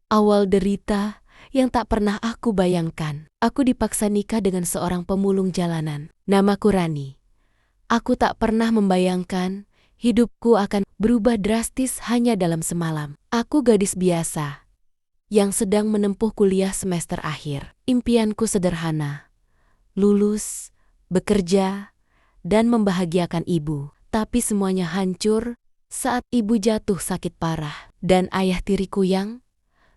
Awal derita yang tak pernah aku bayangkan. Aku dipaksa nikah dengan seorang pemulung jalanan. Namaku Rani. Aku tak pernah membayangkan hidupku akan berubah drastis hanya dalam semalam. Aku gadis biasa yang sedang menempuh kuliah semester akhir. Impianku sederhana, lulus, bekerja, dan membahagiakan ibu. Tapi semuanya hancur saat ibu jatuh sakit parah. Dan ayah tiriku yang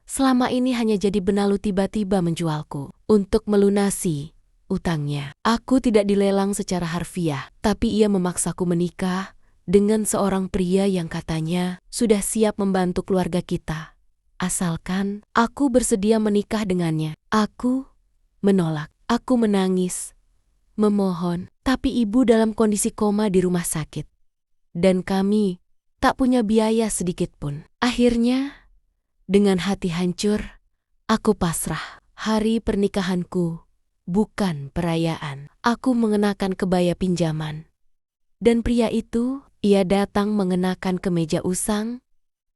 selama ini hanya jadi benalu tiba-tiba menjualku untuk melunasi utangnya. Aku tidak dilelang secara harfiah, tapi ia memaksaku menikah dengan seorang pria yang katanya sudah siap membantu keluarga kita. Asalkan aku bersedia menikah dengannya. Aku menolak. Aku menangis, memohon, tapi ibu dalam kondisi koma di rumah sakit. Dan kami tak punya biaya sedikit pun. Akhirnya, dengan hati hancur, aku pasrah. Hari pernikahanku bukan perayaan. Aku mengenakan kebaya pinjaman. Dan pria itu, ia datang mengenakan kemeja usang,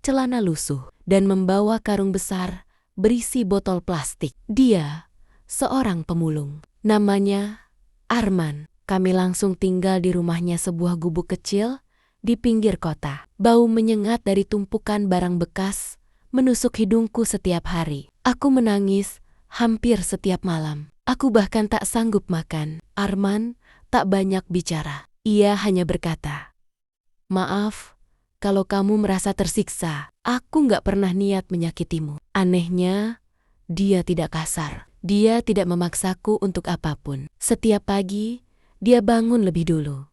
celana lusuh, dan membawa karung besar berisi botol plastik. Dia seorang pemulung. Namanya Arman. Kami langsung tinggal di rumahnya, sebuah gubuk kecil di pinggir kota. Bau menyengat dari tumpukan barang bekas menusuk hidungku setiap hari. Aku menangis hampir setiap malam. Aku bahkan tak sanggup makan. Arman tak banyak bicara. Ia hanya berkata, "Maaf kalau kamu merasa tersiksa. Aku gak pernah niat menyakitimu." Anehnya, dia tidak kasar. Dia tidak memaksaku untuk apapun. Setiap pagi, dia bangun lebih dulu,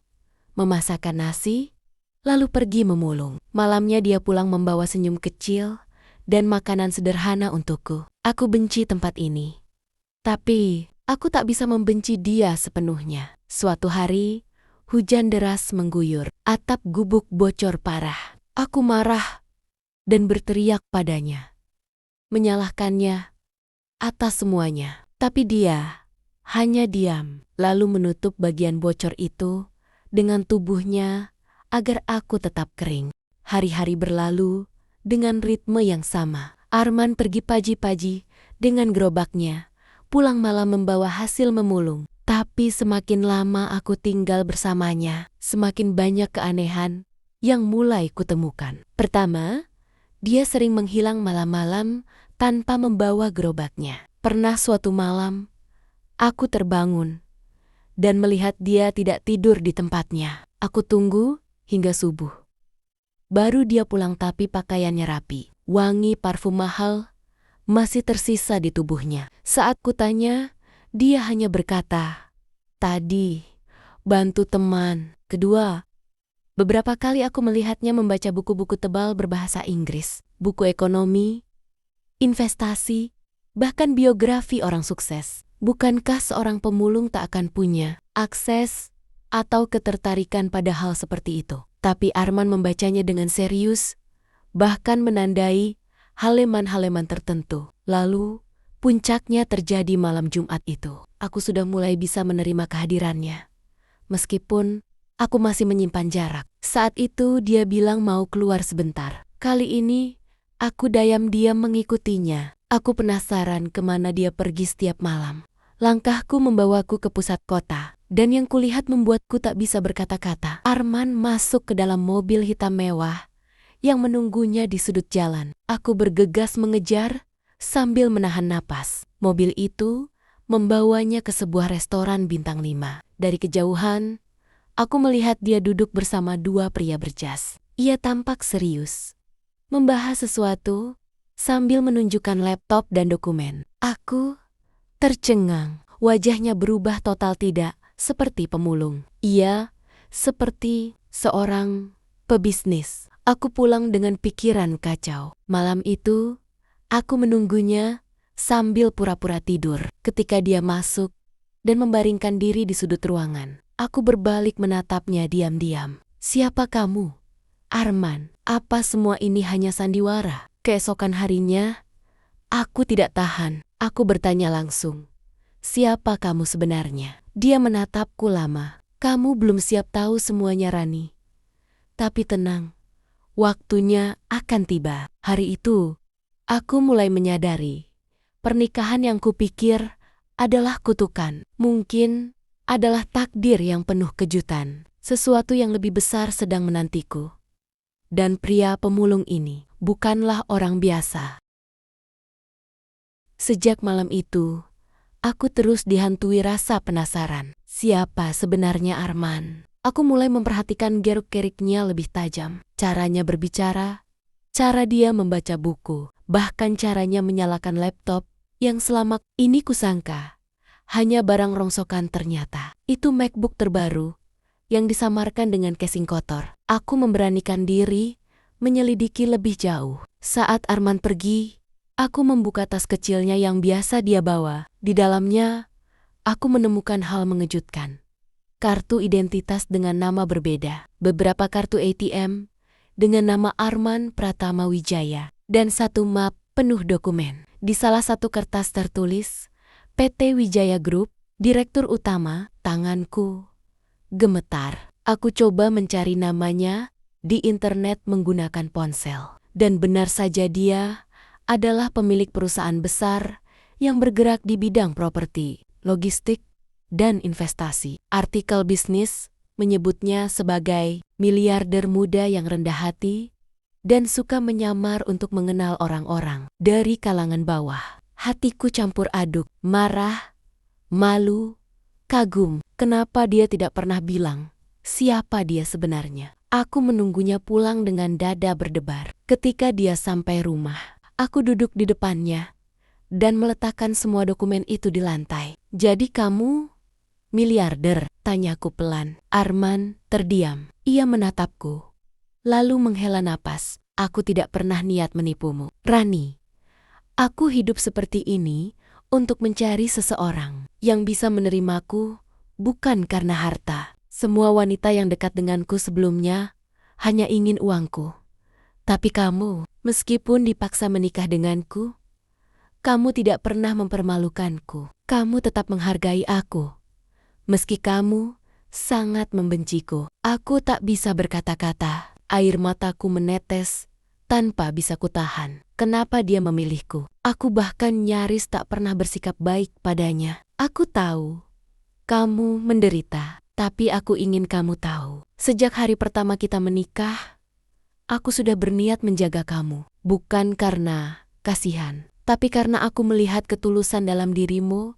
memasakkan nasi, lalu pergi memulung. Malamnya dia pulang membawa senyum kecil dan makanan sederhana untukku. Aku benci tempat ini, tapi aku tak bisa membenci dia sepenuhnya. Suatu hari, hujan deras mengguyur. Atap gubuk bocor parah. Aku marah dan berteriak padanya, menyalahkannya atas semuanya. Tapi dia hanya diam, lalu menutup bagian bocor itu dengan tubuhnya agar aku tetap kering. Hari-hari berlalu dengan ritme yang sama. Arman pergi pagi-pagi dengan gerobaknya, pulang malam membawa hasil memulung. Tapi semakin lama aku tinggal bersamanya, semakin banyak keanehan yang mulai kutemukan. Pertama, dia sering menghilang malam-malam tanpa membawa gerobaknya. Pernah suatu malam, aku terbangun dan melihat dia tidak tidur di tempatnya. Aku tunggu hingga subuh. Baru dia pulang, tapi pakaiannya rapi. Wangi parfum mahal masih tersisa di tubuhnya. Saat kutanya, dia hanya berkata, "Tadi bantu teman." Kedua, beberapa kali aku melihatnya membaca buku-buku tebal berbahasa Inggris, buku ekonomi, investasi, bahkan biografi orang sukses. Bukankah seorang pemulung tak akan punya akses atau ketertarikan pada hal seperti itu? Tapi Arman membacanya dengan serius, bahkan menandai halaman-halaman tertentu. Lalu, puncaknya terjadi malam Jumat itu. Aku sudah mulai bisa menerima kehadirannya, meskipun aku masih menyimpan jarak. Saat itu dia bilang mau keluar sebentar. Kali ini, aku diam-diam mengikutinya. Aku penasaran kemana dia pergi setiap malam. Langkahku membawaku ke pusat kota, dan yang kulihat membuatku tak bisa berkata-kata. Arman masuk ke dalam mobil hitam mewah yang menunggunya di sudut jalan. Aku bergegas mengejar sambil menahan napas. Mobil itu membawanya ke sebuah restoran bintang 5. Dari kejauhan, aku melihat dia duduk bersama dua pria berjas. Ia tampak serius, membahas sesuatu sambil menunjukkan laptop dan dokumen. Aku tercengang. Wajahnya berubah total, tidak seperti pemulung. Ia seperti seorang pebisnis. Aku pulang dengan pikiran kacau. Malam itu, aku menunggunya sambil pura-pura tidur. Ketika dia masuk dan membaringkan diri di sudut ruangan, aku berbalik menatapnya diam-diam. "Siapa kamu, Arman? Apa semua ini hanya sandiwara?" Keesokan harinya, aku tidak tahan. Aku bertanya langsung, "Siapa kamu sebenarnya?" Dia menatapku lama. "Kamu belum siap tahu semuanya, Rani. Tapi tenang, waktunya akan tiba." Hari itu, Aku mulai menyadari, pernikahan yang kupikir adalah kutukan, mungkin adalah takdir yang penuh kejutan. Sesuatu yang lebih besar sedang menantiku. Dan pria pemulung ini bukanlah orang biasa. Sejak malam itu, aku terus dihantui rasa penasaran. Siapa sebenarnya Arman? Aku mulai memperhatikan geruk-geriknya lebih tajam. Caranya berbicara, cara dia membaca buku, bahkan caranya menyalakan laptop yang selama ini kusangka hanya barang rongsokan, ternyata itu MacBook terbaru yang disamarkan dengan casing kotor. Aku memberanikan diri menyelidiki lebih jauh. Saat Arman pergi, aku membuka tas kecilnya yang biasa dia bawa. Di dalamnya, aku menemukan hal mengejutkan. Kartu identitas dengan nama berbeda, beberapa kartu ATM dengan nama Arman Pratama Wijaya, dan satu map penuh dokumen. Di salah satu kertas tertulis, PT Wijaya Group, Direktur Utama. Tanganku gemetar. Aku coba mencari namanya di internet menggunakan ponsel. Dan benar saja dia adalah pemilik perusahaan besar yang bergerak di bidang properti, logistik, dan investasi. Artikel bisnis menyebutnya sebagai miliarder muda yang rendah hati dan suka menyamar untuk mengenal orang-orang dari kalangan bawah. Hatiku campur aduk, marah, malu, kagum. Kenapa dia tidak pernah bilang siapa dia sebenarnya? Aku menunggunya pulang dengan dada berdebar. Ketika dia sampai rumah, aku duduk di depannya dan meletakkan semua dokumen itu di lantai. Jadi kamu miliarder? Tanyaku pelan. Arman terdiam. Ia menatapku, lalu menghela napas. Aku tidak pernah niat menipumu, Rani. Aku hidup seperti ini untuk mencari seseorang yang bisa menerimaku, bukan karena harta. Semua wanita yang dekat denganku sebelumnya hanya ingin uangku. Tapi kamu, meskipun dipaksa menikah denganku, kamu tidak pernah mempermalukanku. Kamu tetap menghargai aku. Meski kamu sangat membenciku. Aku tak bisa berkata-kata. Air mataku menetes tanpa bisa kutahan. Kenapa dia memilihku? Aku bahkan nyaris tak pernah bersikap baik padanya. Aku tahu kamu menderita, tapi aku ingin kamu tahu. Sejak hari pertama kita menikah, aku sudah berniat menjaga kamu. Bukan karena kasihan, tapi karena aku melihat ketulusan dalam dirimu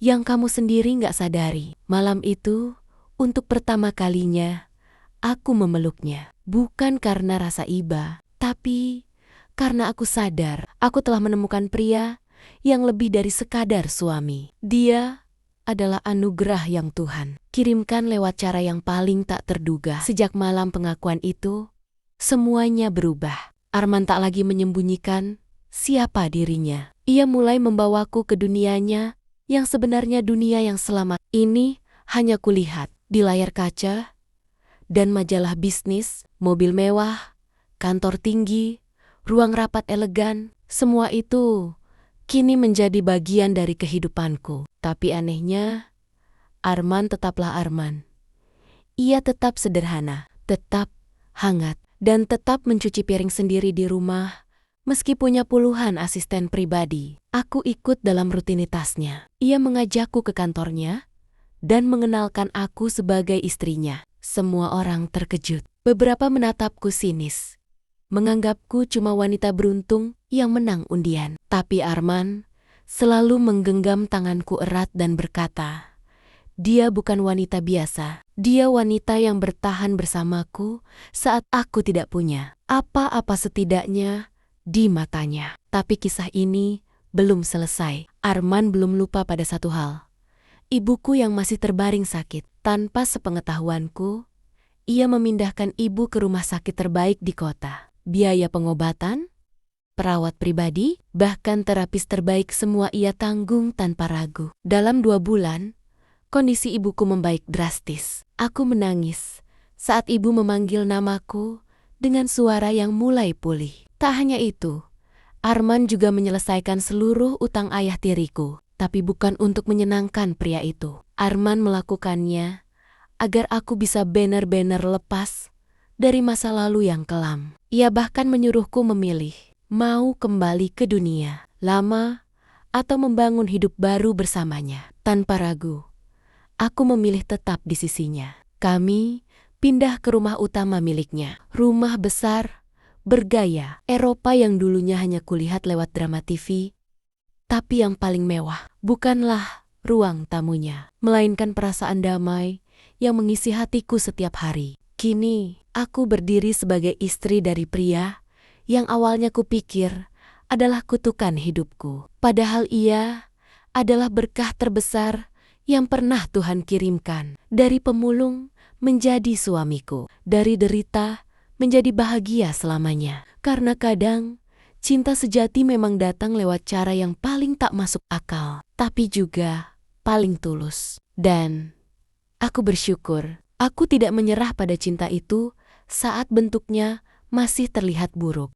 yang kamu sendiri gak sadari. Malam itu, untuk pertama kalinya, aku memeluknya. Bukan karena rasa iba, tapi karena aku sadar aku telah menemukan pria yang lebih dari sekadar suami. Dia adalah anugerah yang Tuhan kirimkan lewat cara yang paling tak terduga. Sejak malam pengakuan itu, semuanya berubah. Arman tak lagi menyembunyikan siapa dirinya. Ia mulai membawaku ke dunianya yang sebenarnya, dunia yang selama ini hanya kulihat di layar kaca dan majalah bisnis, mobil mewah, kantor tinggi, ruang rapat elegan. Semua itu kini menjadi bagian dari kehidupanku. Tapi anehnya, Arman tetaplah Arman. Ia tetap sederhana, tetap hangat, dan tetap mencuci piring sendiri di rumah. Meski punya puluhan asisten pribadi, aku ikut dalam rutinitasnya. Ia mengajakku ke kantornya dan mengenalkan aku sebagai istrinya. Semua orang terkejut. Beberapa menatapku sinis, menganggapku cuma wanita beruntung yang menang undian. Tapi Arman selalu menggenggam tanganku erat dan berkata, dia bukan wanita biasa. Dia wanita yang bertahan bersamaku saat aku tidak punya apa-apa, setidaknya di matanya. Tapi kisah ini belum selesai. Arman belum lupa pada satu hal. Ibuku yang masih terbaring sakit. Tanpa sepengetahuanku, ia memindahkan ibu ke rumah sakit terbaik di kota. Biaya pengobatan, perawat pribadi, bahkan terapis terbaik semua ia tanggung tanpa ragu. Dalam 2 bulan, kondisi ibuku membaik drastis. Aku menangis saat ibu memanggil namaku dengan suara yang mulai pulih. Tak hanya itu, Arman juga menyelesaikan seluruh utang ayah tiriku. Tapi bukan untuk menyenangkan pria itu. Arman melakukannya agar aku bisa benar-benar lepas dari masa lalu yang kelam. Ia bahkan menyuruhku memilih mau kembali ke dunia lama atau membangun hidup baru bersamanya. Tanpa ragu, aku memilih tetap di sisinya. Kami pindah ke rumah utama miliknya. Rumah besar, bergaya Eropa yang dulunya hanya kulihat lewat drama TV. Tapi yang paling mewah bukanlah ruang tamunya, melainkan perasaan damai yang mengisi hatiku setiap hari. Kini, aku berdiri sebagai istri dari pria yang awalnya kupikir adalah kutukan hidupku. Padahal ia adalah berkah terbesar yang pernah Tuhan kirimkan. Dari pemulung menjadi suamiku, dari derita menjadi bahagia selamanya. Karena kadang cinta sejati memang datang lewat cara yang paling tak masuk akal, tapi juga paling tulus. Dan aku bersyukur aku tidak menyerah pada cinta itu saat bentuknya masih terlihat buruk.